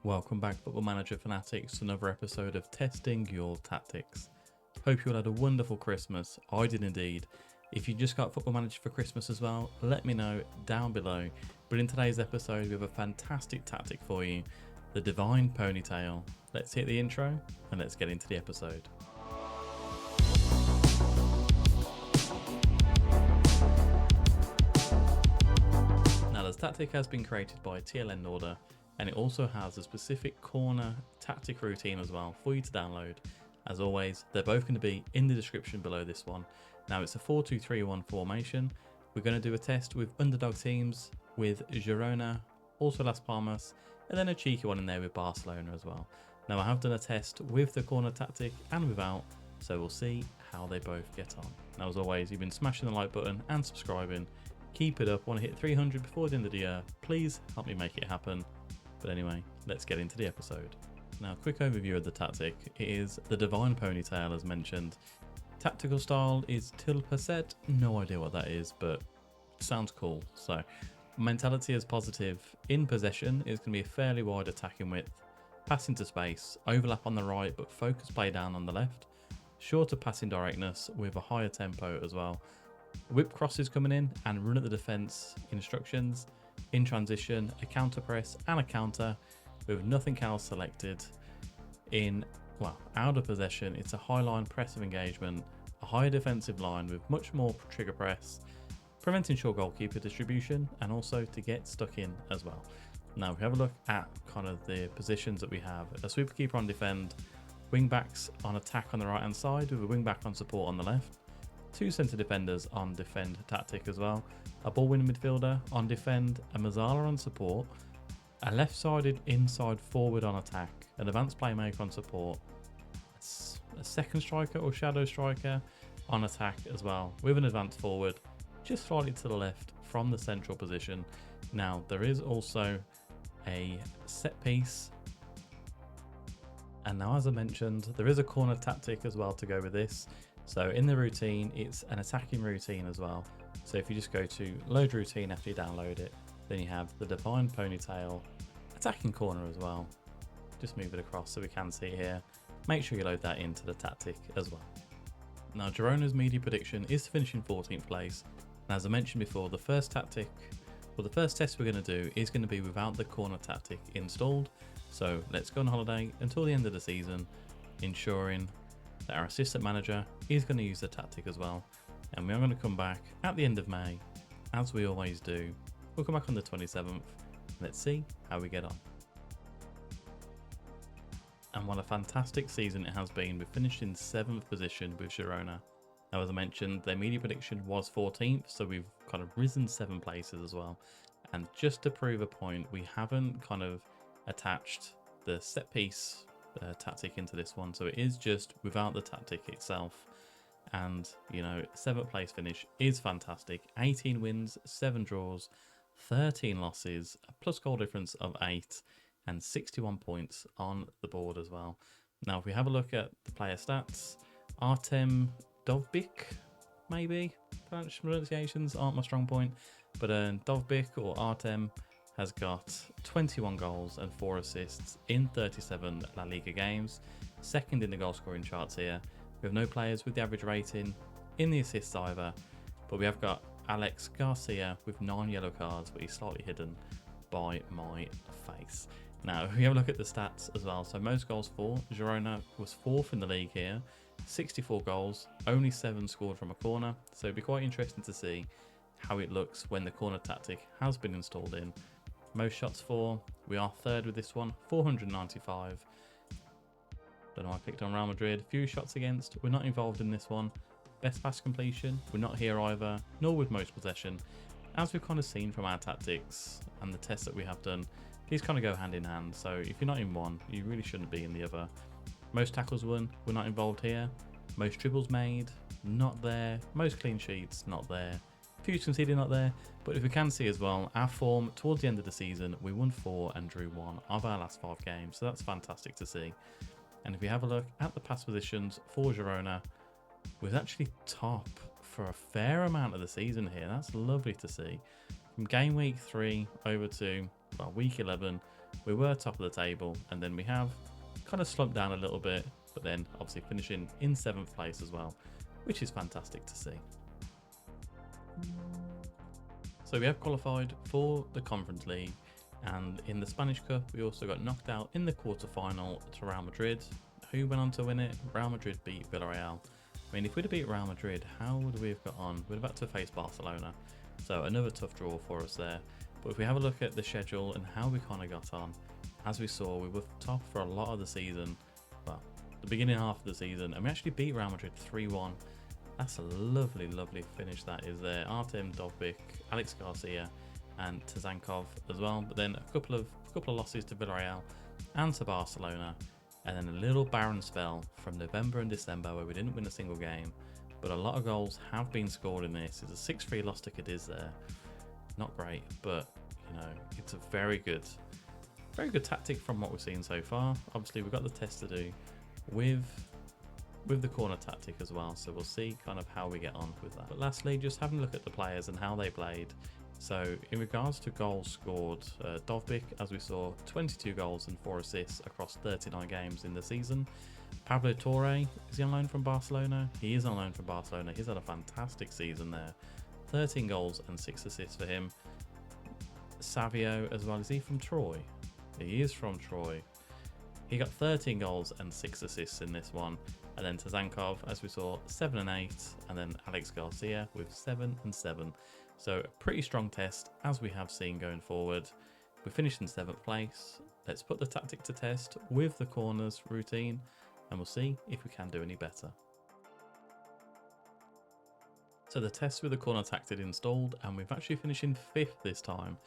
Welcome back, Football Manager fanatics, to another episode of Testing Your Tactics. Hope you all had a wonderful Christmas. I did indeed. If you just got Football Manager for Christmas as well, let me know down below. But in today's episode, we have a fantastic tactic for you, the Divine Ponytail. Let's hit the intro and let's get into the episode. Now, this tactic has been created by tlnnorda, and it also has a specific corner tactic routine as well for you to download. As always, they're both going to be in the description below this one. Now, it's a 4-2-3-1 formation. We're going to do a test with underdog teams with Girona, also Las Palmas, and then a cheeky one in there with Barcelona as well. Now, I have done a test with the corner tactic and without, so we'll see how they both get on. Now, as always, you've been smashing the like button and subscribing. Keep it up. Want to hit 300 before the end of the year. Please help me make it happen. But anyway, let's get into the episode. Now, quick overview of the tactic. It is the Divine Ponytail, as mentioned. Tactical style is till per set. No idea what that is, but it sounds cool. So, mentality is positive. In possession, it's going to be a fairly wide attacking width. Pass into space, overlap on the right, but focus play down on the left. Shorter passing directness with a higher tempo as well. Whip crosses coming in and run at the defence instructions. In transition, a counter press and a counter with nothing else selected. Out of possession, it's a high line press of engagement, a higher defensive line with much more trigger press, preventing short goalkeeper distribution, and also to get stuck in as well. Now, we have a look at kind of the positions that we have. A sweeper keeper on defend, wing backs on attack on the right hand side with a wing back on support on the left. Two centre defenders on defend tactic as well, a ball winning midfielder on defend, a Mazzala on support, a left sided inside forward on attack, an advanced playmaker on support, a second striker or shadow striker on attack as well, with an advanced forward just slightly to the left from the central position. Now, there is also a set piece, and now, as I mentioned, there is a corner tactic as well to go with this. So in the routine, it's an attacking routine as well. So if you just go to load routine after you download it, then you have the Divine Ponytail attacking corner as well. Just move it across so we can see it here. Make sure you load that into the tactic as well. Now, Girona's media prediction is to finish in 14th place. And as I mentioned before, the first test we're going to do is going to be without the corner tactic installed. So let's go on holiday until the end of the season, ensuring that our assistant manager is going to use the tactic as well. And we are going to come back at the end of May, as we always do. We'll come back on the 27th. Let's see how we get on. And what a fantastic season it has been. We finished in 7th position with Girona. Now, as I mentioned, their media prediction was 14th, so we've kind of risen 7 places as well. And just to prove a point, we haven't kind of attached the set piece tactic into this one, so it is just without the tactic itself. And 7th place finish is fantastic. 18 wins, 7 draws, 13 losses, a plus goal difference of 8, and 61 points on the board as well. Now, if we have a look at the player stats, Artem Dovbyk, maybe pronunciations aren't my strong point, but Dovbyk or Artem has got 21 goals and 4 assists in 37 La Liga games, second in the goal scoring charts here. We have no players with the average rating in the assists either, but we have got Alex Garcia with 9 yellow cards, but he's slightly hidden by my face. Now, if we have a look at the stats as well, so most goals for Girona was 4th in the league here, 64 goals, only 7 scored from a corner, so it'd be quite interesting to see how it looks when the corner tactic has been installed in. Most shots for, we are 3rd with this one, 495. Don't know why I clicked on Real Madrid. Few shots against, we're not involved in this one. Best pass completion, we're not here either, nor with most possession. As we've kind of seen from our tactics and the tests that we have done, these kind of go hand in hand. So if you're not in one, you really shouldn't be in the other. Most tackles won, we're not involved here. Most dribbles made, not there. Most clean sheets, not there. Few conceded, not there. But if we can see as well, our form towards the end of the season, we won 4 and drew 1 of our last 5 games. So that's fantastic to see. And if we have a look at the pass positions for Girona, we're actually top for a fair amount of the season here. That's lovely to see. From game week 3 over to week 11, We were top of the table, and then we have kind of slumped down a little bit, but then obviously finishing in 7th place as well, which is fantastic to see. So we have qualified for the Conference League, and in the Spanish Cup we also got knocked out in the quarter-final to Real Madrid. Who went on to win it? Real Madrid beat Villarreal. I mean, if we'd have beat Real Madrid, how would we have got on? We'd have had to face Barcelona, so another tough draw for us there. But if we have a look at the schedule and how we kind of got on, as we saw, we were top for a lot of the season, well, the beginning half of the season, and we actually beat Real Madrid 3-1. That's a lovely, lovely finish that is there. Artem Dovbyk, Alex Garcia, and Tazankov as well. But then a couple of losses to Villarreal and to Barcelona, and then a little barren spell from November and December where we didn't win a single game. But a lot of goals have been scored in this. It's a 6-3 loss to Cadiz there. Not great, but you know, it's a very good tactic from what we've seen so far. Obviously, we've got the test to do with the corner tactic as well, so we'll see kind of how we get on with that. But lastly, just having a look at the players and how they played. So in regards to goals scored, Dovbyk, as we saw, 22 goals and 4 assists across 39 games in the season. Pablo Torre, is he on loan from Barcelona? He is on loan from Barcelona. He's had a fantastic season there. 13 goals and 6 assists for him. Savio as well, is he from Troy? He is from Troy. He got 13 goals and 6 assists in this one. And then Tazankov, as we saw, 7 and 8. And then Alex Garcia with 7 and 7. So a pretty strong test, as we have seen going forward. We finished in 7th place. Let's put the tactic to test with the corners routine, and we'll see if we can do any better. So the test with the corner tactic installed, and we've actually finished in 5th this time.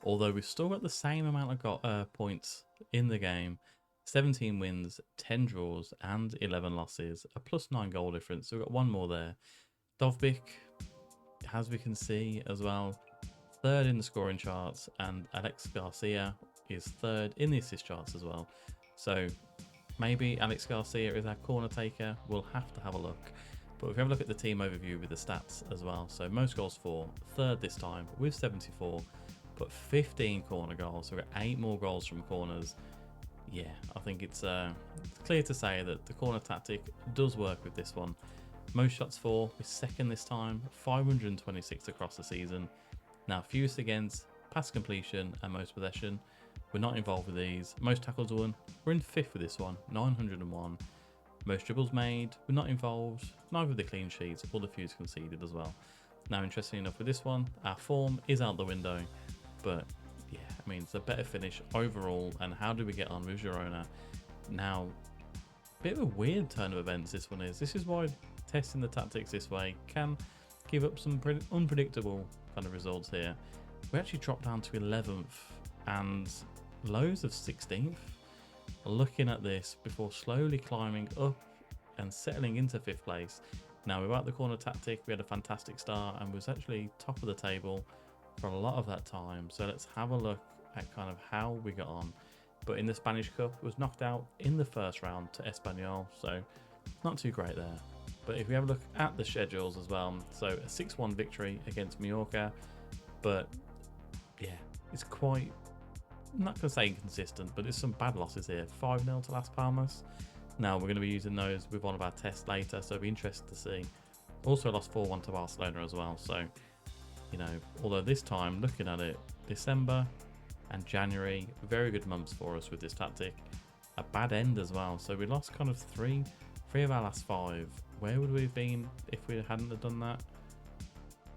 Although we've still got the same amount of points in the game. 17 wins, 10 draws, and 11 losses. A +9 goal difference, so we've got one more there. Dovbyk, as we can see as well, 3rd in the scoring charts, and Alex Garcia is 3rd in the assist charts as well. So maybe Alex Garcia is our corner taker. We'll have to have a look. But if we have a look at the team overview with the stats as well, so most goals for, 3rd this time with 74, but 15 corner goals, so we've got 8 more goals from corners. Yeah, I think it's clear to say that the corner tactic does work with this one. Most shots for is 2nd this time, 526 across the season. Now fewest against, pass completion, and most possession. We're not involved with these. Most tackles won, we're in 5th with this one, 901. Most dribbles made, we're not involved, neither with the clean sheets or the fewest conceded as well. Now, interesting enough with this one, our form is out the window, but yeah, I mean, it's a better finish overall. And how do we get on with Girona? Now, bit of a weird turn of events this one is. This is why testing the tactics this way can give up some pretty unpredictable kind of results here. We actually dropped down to 11th and lows of 16th. Looking at this before slowly climbing up and settling into 5th place. Now, without the corner tactic, we had a fantastic start and was actually top of the table for a lot of that time. So let's have a look at kind of how we got on. But in the Spanish Cup, was knocked out in the first round to Espanyol, so not too great there. But if we have a look at the schedules as well, so a 6-1 victory against Mallorca, but yeah, it's quite, I'm not going to say inconsistent, but there's some bad losses here. 5-0 to Las Palmas. Now we're going to be using those with one of our tests later, so it'll be interesting to see. Also lost 4-1 to Barcelona as well, so you know, although this time, looking at it, December and January, very good months for us with this tactic. A bad end as well, so we lost kind of three of our last 5. Where would we have been if we hadn't have done that?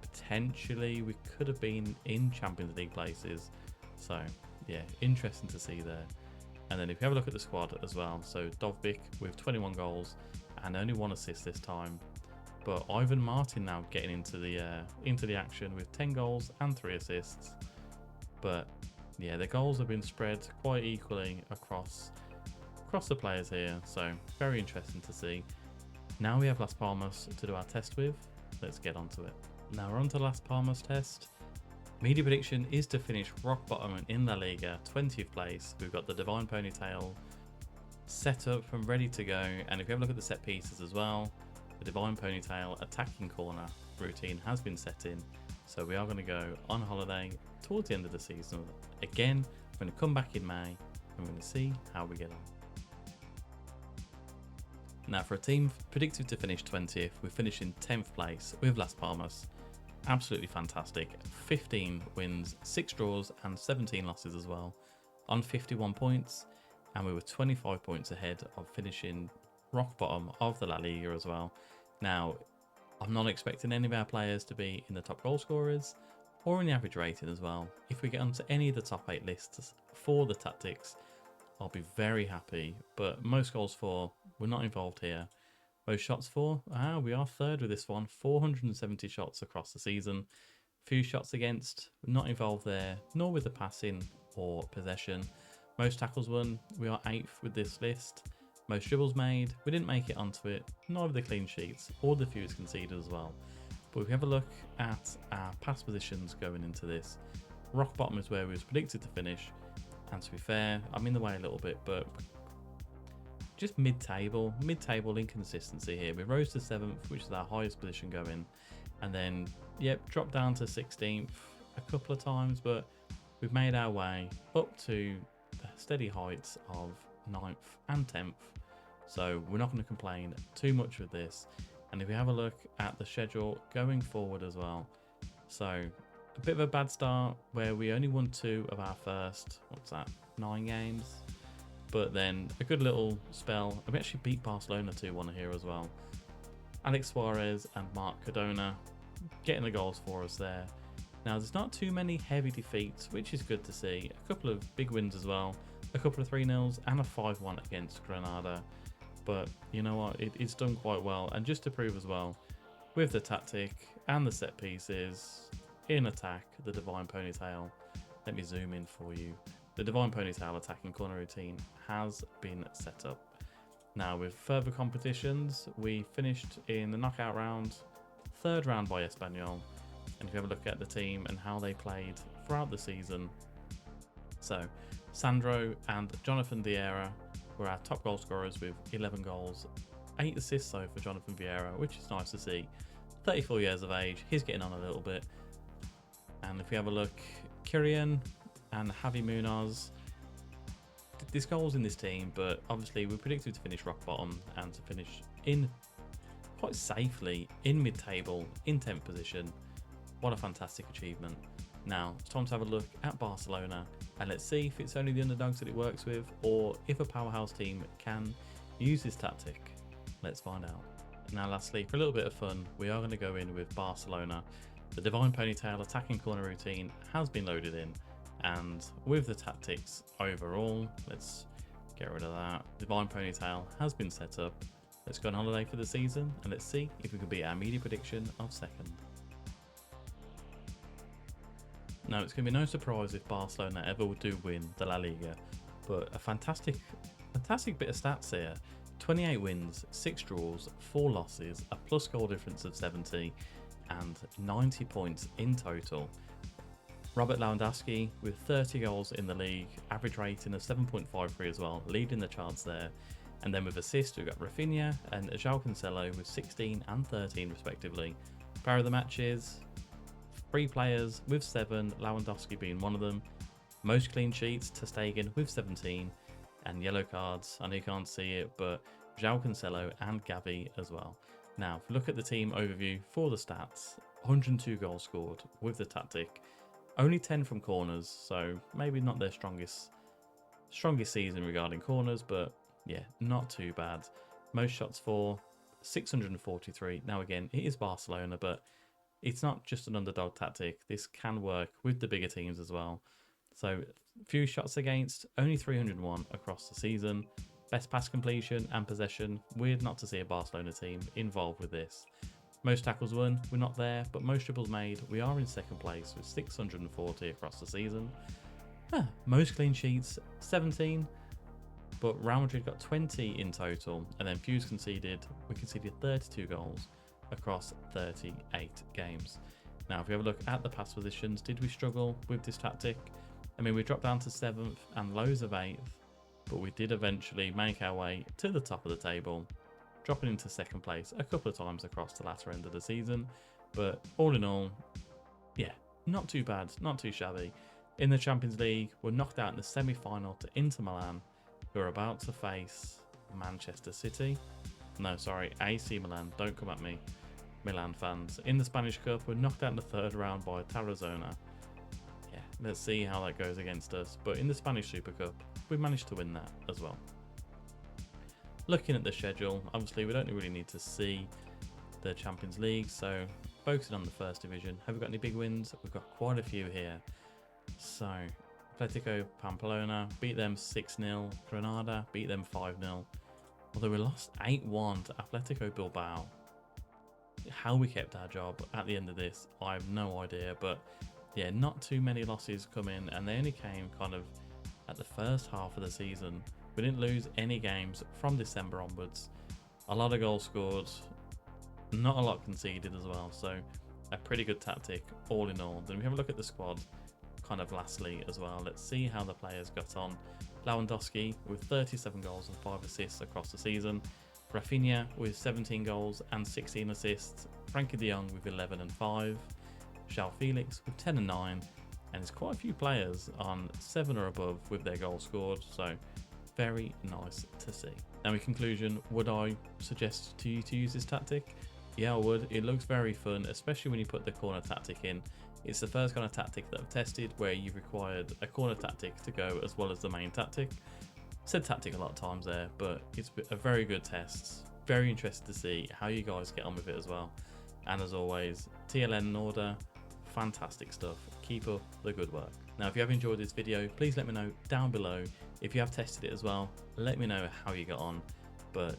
Potentially, we could have been in Champions League places. So, yeah, interesting to see there. And then if you have a look at the squad as well, so Dovbyk with 21 goals and only 1 assist this time. But Ivan Martin now getting into the action with 10 goals and 3 assists. But yeah, the goals have been spread quite equally across the players here, so very interesting to see. Now we have Las Palmas to do our test with. Let's get onto it. Now we're on to Las Palmas test. Media prediction is to finish rock bottom in La Liga, 20th place. We've got the Divine Ponytail set up and ready to go. And if you have a look at the set pieces as well, the Divine Ponytail attacking corner routine has been set in. So we are going to go on holiday towards the end of the season. Again, we're going to come back in May and we're going to see how we get on. Now, for a team predicted to finish 20th, we finished in 10th place with Las Palmas. Absolutely fantastic. 15 wins, 6 draws, and 17 losses as well, on 51 points, and we were 25 points ahead of finishing rock bottom of the La Liga as well. Now, I'm not expecting any of our players to be in the top goal scorers or in the average rating as well. If we get onto any of the top 8 lists for the tactics, I'll be very happy, but most goals for, we're not involved here. Most shots for, we are third with this one, 470 shots across the season. Few shots against, not involved there, nor with the passing or possession. Most tackles won, we are 8th with this list. Most dribbles made, we didn't make it onto it, nor the clean sheets, or the fewest conceded as well. But if we have a look at our pass positions going into this, rock bottom is where we was predicted to finish, and to be fair, I'm in the way a little bit, but just mid-table inconsistency here. We rose to 7th, which is our highest position going, and then, yep, dropped down to 16th a couple of times, but we've made our way up to the steady heights of 9th and 10th, so we're not going to complain too much with this. And if we have a look at the schedule going forward as well, so a bit of a bad start where we only won 2 of our first, 9 games, but then a good little spell, and we actually beat Barcelona 2-1 here as well. Alex Suarez and Mark Cardona getting the goals for us there. Now, there's not too many heavy defeats, which is good to see. A couple of big wins as well, a couple of 3-0s and a 5-1 against Granada. But you know what, it's done quite well. And just to prove as well, with the tactic and the set pieces, in attack, the Divine Ponytail, let me zoom in for you. The Divine Ponytail attacking corner routine has been set up. Now, with further competitions, we finished in the knockout round, 3rd round by Espanyol. And if you have a look at the team and how they played throughout the season, so Sandro and Jonathan Vieira were our top goal scorers with 11 goals, 8 assists though for Jonathan Vieira, which is nice to see. 34 years of age, he's getting on a little bit. And if we have a look, Kirian and Javi Munoz, there's goals in this team, but obviously we're predicted to finish rock bottom and to finish in quite safely in mid-table, in 10th position. What a fantastic achievement. Now, it's time to have a look at Barcelona, and let's see if it's only the underdogs that it works with, or if a powerhouse team can use this tactic. Let's find out. Now, lastly, for a little bit of fun, we are going to go in with Barcelona. The Divine Ponytail attacking corner routine has been loaded in, and with the tactics overall, let's get rid of that. Divine Ponytail has been set up. Let's go on holiday for the season, and let's see if we can beat our media prediction of 2nd. Now, it's going to be no surprise if Barcelona ever do win the La Liga, but a fantastic bit of stats here. 28 wins, 6 draws, 4 losses, a plus goal difference of 70, and 90 points in total. Robert Lewandowski with 30 goals in the league, average rating of 7.53 as well, leading the charts there. And then with assists, we've got Rafinha and João Cancelo with 16 and 13 respectively. Player of the matches, 3 players with 7, Lewandowski being one of them. Most clean sheets, ter Stegen with 17, and yellow cards, I know you can't see it, but João Cancelo and Gavi as well. Now, if we look at the team overview for the stats, 102 goals scored with the tactic, only 10 from corners, so maybe not their strongest season regarding corners, but yeah, not too bad. Most shots for, 643. Now again, it is Barcelona, but it's not just an underdog tactic. This can work with the bigger teams as well. So, few shots against, only 301 across the season. Best pass completion and possession. Weird not to see a Barcelona team involved with this. Most tackles won, we're not there, but most dribbles made, we are in 2nd place with 640 across the season. Most clean sheets, 17, but Real Madrid got 20 in total, and then fews conceded, we conceded 32 goals across 38 games. Now, if we have a look at the pass positions, did we struggle with this tactic? I mean, we dropped down to 7th and lows of 8th, but we did eventually make our way to the top of the table, dropping into 2nd place a couple of times across the latter end of the season. But all in all, yeah, not too bad, not too shabby. In the Champions League, we're knocked out in the semi-final to Inter Milan, who are about to face Manchester City. No, sorry, AC Milan. Don't come at me, Milan fans. In the Spanish Cup, we're knocked out in the third round by Tarazona. Yeah, let's see how that goes against us. But in the Spanish Super Cup, we managed to win that as well. Looking at the schedule, obviously we don't really need to see the Champions League, so focusing on the first division. Have we got any big wins? We've got quite a few here. So, Atletico Pamplona, beat them 6-0. Granada, beat them 5-0. Although we lost 8-1 to Atletico Bilbao. How we kept our job at the end of this, I have no idea. But yeah, not too many losses come in, and they only came kind of at the first half of the season. We didn't lose any games from December onwards. A lot of goals scored, not a lot conceded as well. So a pretty good tactic all in all. Then we have a look at the squad kind of lastly as well. Let's see how the players got on. Lewandowski with 37 goals and 5 assists across the season. Rafinha with 17 goals and 16 assists. Frankie de Jong with 11 and 5. João Felix with 10 and 9. And there's quite a few players on 7 or above with their goals scored. So very nice to see. Now in conclusion, would I suggest to you to use this tactic? Yeah, I would. It looks very fun, especially when you put the corner tactic in. It's the first kind of tactic that I've tested where you've required a corner tactic to go as well as the main tactic. Said tactic a lot of times there, but it's a very good test. Very interested to see how you guys get on with it as well. And as always, tlnnorda, fantastic stuff. Keep up the good work. Now, if you have enjoyed this video, please let me know down below. If you have tested it as well, let me know how you got on. But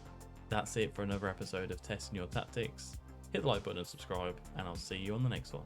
that's it for another episode of Testing Your Tactics. Hit the like button and subscribe, and I'll see you on the next one.